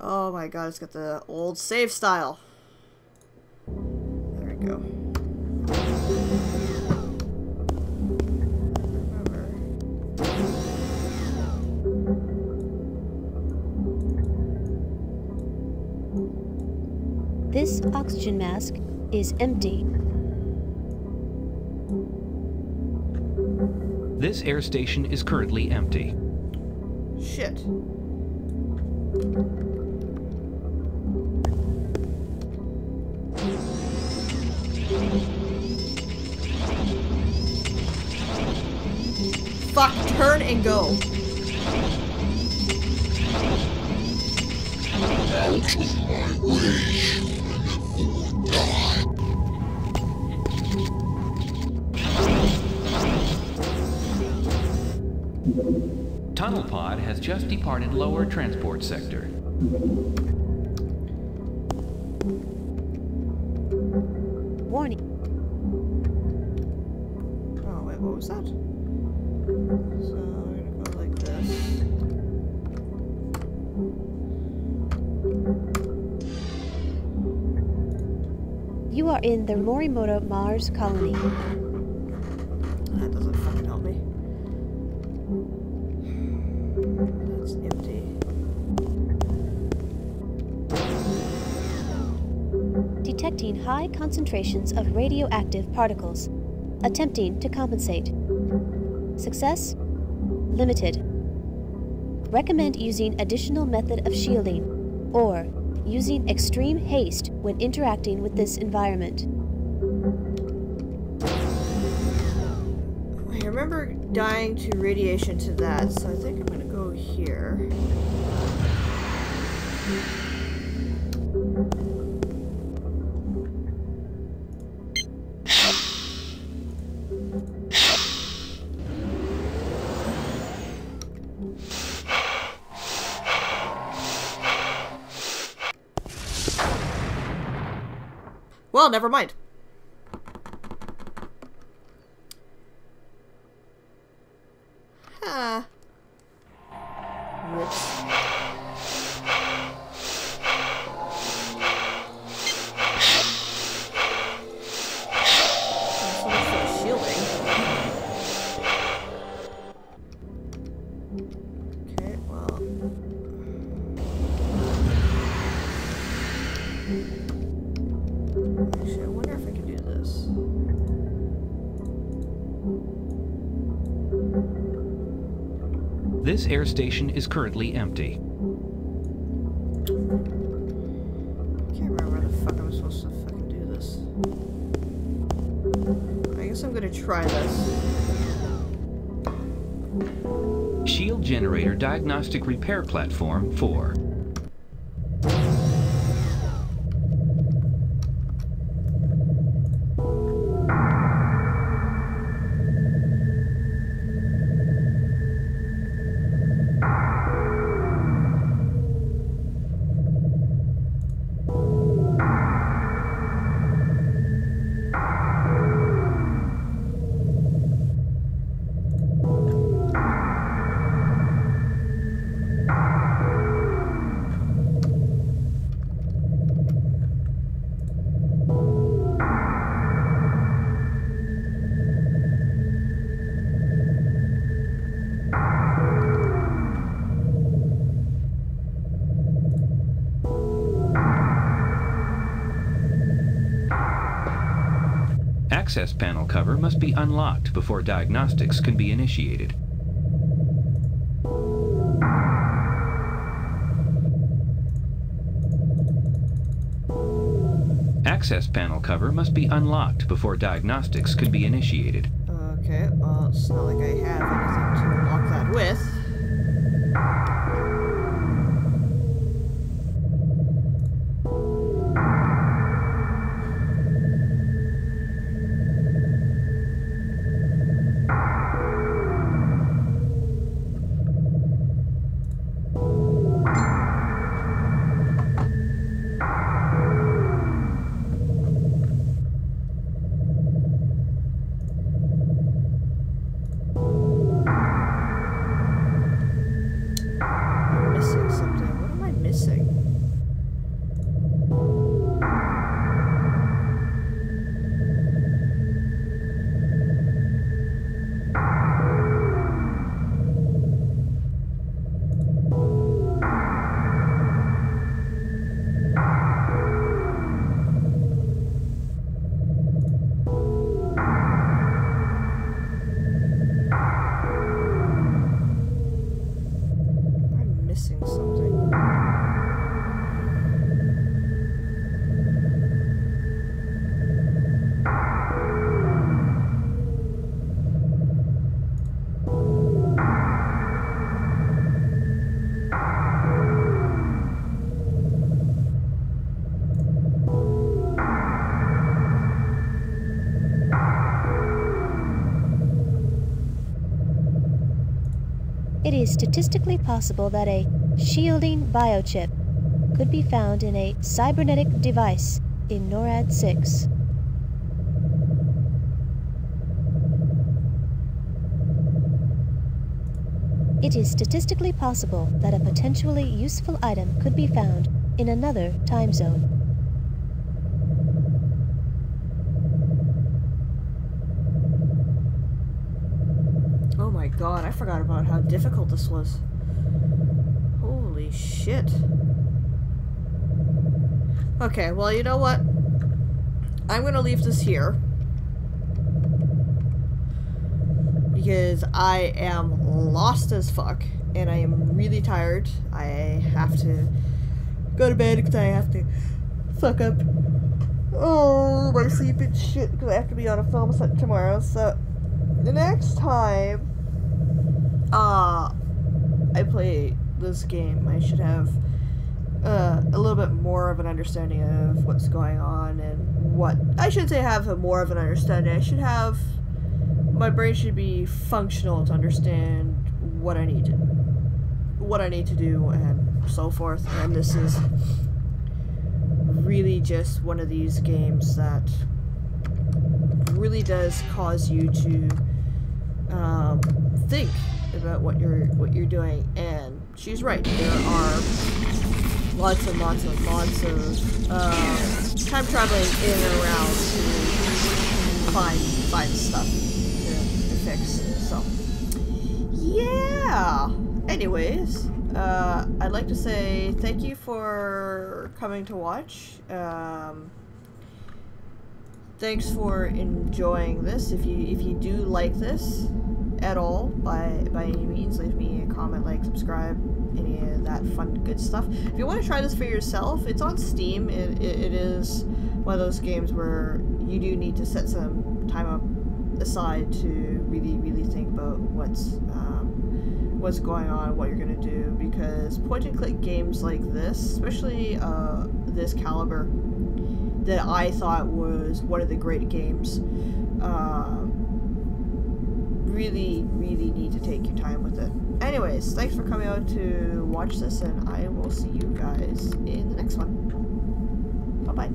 Oh my god, it's got the old save style. There we go. This oxygen mask is empty. This air station is currently empty. Shit. Fuck, turn and go. Out of my way, or die. Tunnel pod has just departed lower transport sector. Warning. Oh, wait, what was that? So, we're gonna go like this. You are in the Morimoto Mars colony. That doesn't fucking help me. That's empty. Detecting high concentrations of radioactive particles. Attempting to compensate. Success? Limited. Recommend using additional method of shielding, or using extreme haste when interacting with this environment. I remember dying to radiation to that, so I think I'm gonna go here. Well, never mind. Huh. Whoops. So much for the shielding. Okay, well. Actually, I wonder if I can do this. This air station is currently empty. Can't remember where the fuck I'm supposed to fucking do this. I guess I'm gonna try this. Shield generator diagnostic repair platform 4. Access panel cover must be unlocked before diagnostics can be initiated. Access panel cover must be unlocked before diagnostics can be initiated. Okay, it's not like I have anything to unlock that with. It is statistically possible that a shielding biochip could be found in a cybernetic device in NORAD 6. It is statistically possible that a potentially useful item could be found in another time zone. Oh my god, I forgot about how difficult this was. Holy shit. Okay, well, you know what? I'm gonna leave this here. Because I am lost as fuck. And I am really tired. I have to go to bed because I have to fuck up my sleep and shit. Because I have to be on a film set tomorrow. So, the next time I play this game, I should have a little bit more of an understanding of what's going on and what I shouldn't say have more of an understanding. I should have my brain should be functional to understand what I need to do and so forth. And this is really just one of these games that really does cause you to think about what you're doing. And she's right, there are lots and lots and lots of time traveling in and around to find stuff to fix. So yeah, anyways, I'd like to say thank you for coming to watch. Thanks for enjoying this. If you do like this at all, by any means, leave me a comment, like, subscribe, any of that fun good stuff. If you want to try this for yourself, it's on Steam. It is one of those games where you do need to set some time up aside to really think about what's going on, what you're gonna do, because point and click games like this, especially this caliber, that I thought was one of the great games, really need to take your time with it. Anyways, thanks for coming out to watch this, and I will see you guys in the next one. Bye bye.